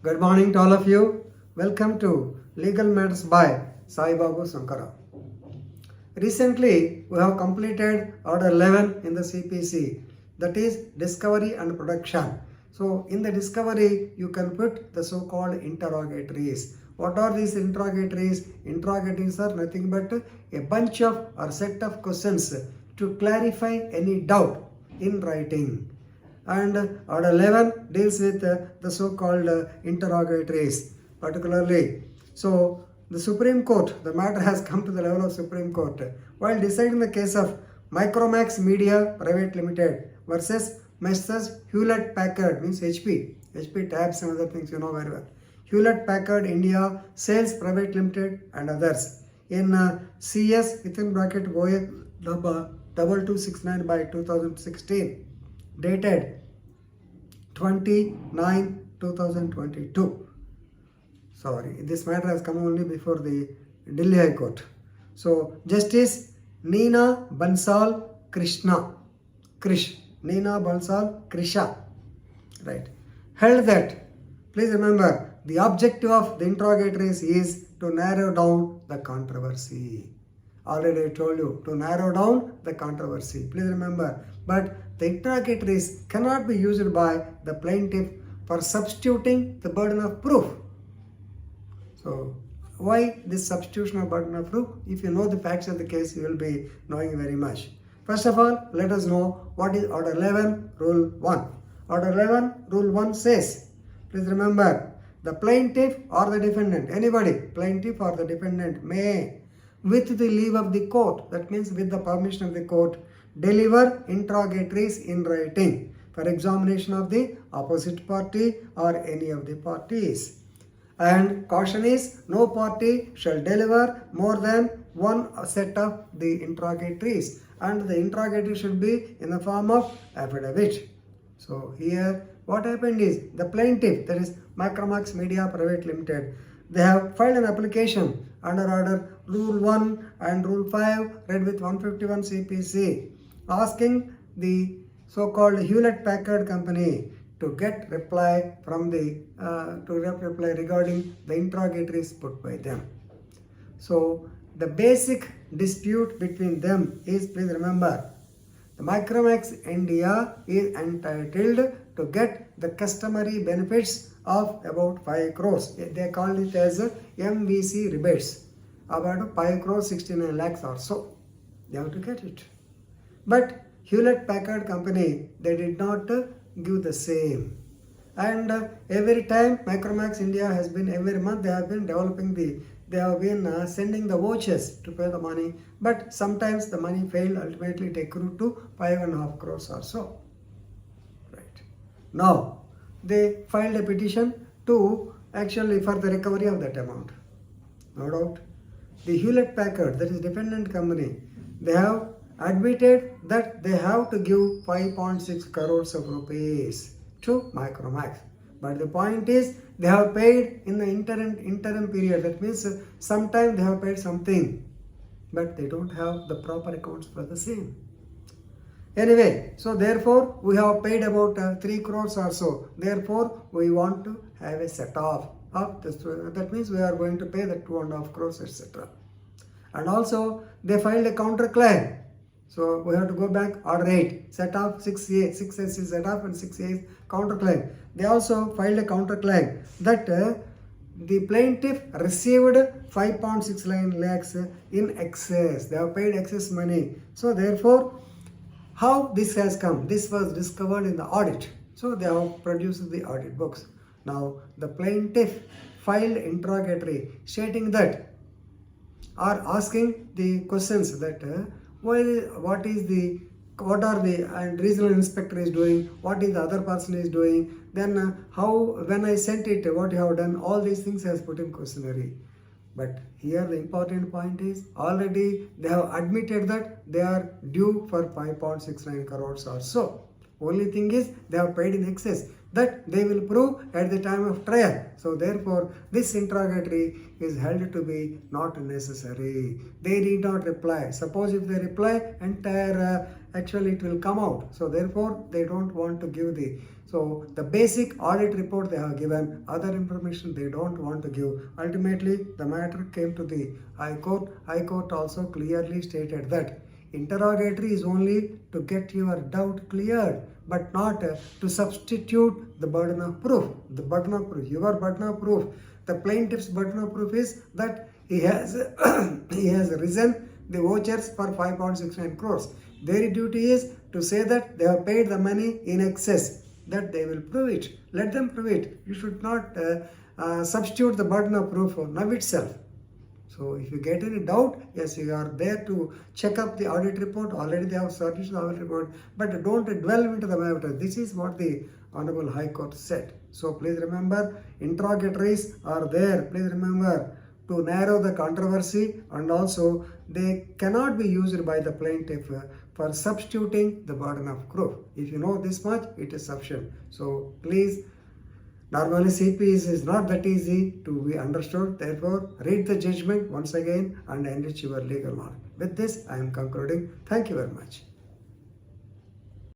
Good morning to all of you. Welcome to Legal Matters by Sai Babu Sankara. Recently, we have completed Order 11 in the CPC, that is Discovery and Production. So, in the discovery, you can put the so-called interrogatories. What are these interrogatories? Interrogatories are nothing but a bunch of or set of questions to clarify any doubt in writing. And Order 11 deals with the so-called interrogatories particularly. So the Supreme Court, the matter has come to the level of Supreme Court while deciding the case of Micromax Media Private Limited versus Messrs Hewlett Packard, means HP tabs and other things you know very well. Hewlett Packard India Sales Private Limited and others in CS within bracket OA number 2269 by 2016. Dated 29/2022. Sorry, this matter has come only before the Delhi High Court. So, Justice Neena Bansal Krisha, right, held that, please remember, the objective of the interrogatories is to narrow down the controversy. Already I told you, to narrow down the controversy. Please remember, but the interrogatories cannot be used by the plaintiff for substituting the burden of proof. So, why this substitution of burden of proof? If you know the facts of the case, you will be knowing very much. First of all, let us know what is Order 11, Rule 1. Order 11, Rule 1 says, please remember, the plaintiff or the defendant, anybody, plaintiff or the defendant may, with the leave of the court, that means with the permission of the court, deliver interrogatories in writing for examination of the opposite party or any of the parties. And caution is, no party shall deliver more than one set of the interrogatories, and the interrogatory should be in the form of affidavit. So here what happened is, the plaintiff, that is Micromax Media Private Limited, they have filed an application under Order Rule 1 and Rule 5 read with 151 CPC, asking the so-called Hewlett Packard company to get reply from the reply regarding the interrogatories put by them. So the basic dispute between them is, please remember, the Micromax India is entitled to get the customary benefits of about 5 crores. They call it as MVC rebates, about 5 crores 69 lakhs or so. They have to get it. But Hewlett Packard company, they did not give the same. And every time Micromax India has been, every month they have been developing they have been sending the vouchers to pay the money, but sometimes the money failed, ultimately it accrued to 5.5 crores or so. Right. Now, they filed a petition to actually for the recovery of that amount. No doubt. The Hewlett Packard, that is defendant company, they have admitted that they have to give 5.6 crores of rupees to Micromax. But the point is, they have paid in the interim period. That means sometime they have paid something, but they don't have the proper accounts for the same. Anyway, so therefore we have paid about 3 crores or so. Therefore, we want to have a set off of this. That means we are going to pay the 2.5 crores, etc. And also they filed a counterclaim. So we have to go back, Order 8, set off 6A, 6S is set off and 6A is counterclaim. They also filed a counterclaim that the plaintiff received 5.69 lakhs in excess. They have paid excess money. So therefore, how this has come? This was discovered in the audit. So they have produced the audit books. Now the plaintiff filed interrogatory stating that, or asking the questions that what are the regional inspector is doing, what is the other person is doing, then how, when I sent it, what you have done, all these things has put in questionnaire. But here the important point is, already they have admitted that they are due for 5.69 crores or so. Only thing is, they have paid in excess. That they will prove at the time of trial. So therefore, this interrogatory is held to be not necessary. They need not reply. Suppose if they reply, entire actually it will come out. So therefore, they don't want to give the. So the basic audit report they have given, other information they don't want to give. Ultimately, the matter came to the High Court. High Court also clearly stated that interrogatory is only to get your doubt cleared, but not to substitute the burden of proof. The burden of proof, your burden of proof. The plaintiff's burden of proof is that he has he has risen the vouchers for 5.69 crores. Their duty is to say that they have paid the money in excess, that they will prove it. Let them prove it. You should not substitute the burden of proof now itself. So if you get any doubt, yes, you are there to check up the audit report. Already they have submitted the audit report, but don't delve into the matter. This is what the Honorable High Court said. So please remember, interrogatories are there. Please remember to narrow the controversy, and also they cannot be used by the plaintiff for substituting the burden of proof. If you know this much, it is sufficient. So please, normally CP is not that easy to be understood. Therefore, read the judgment once again and enrich your legal knowledge. With this, I am concluding. Thank you very much.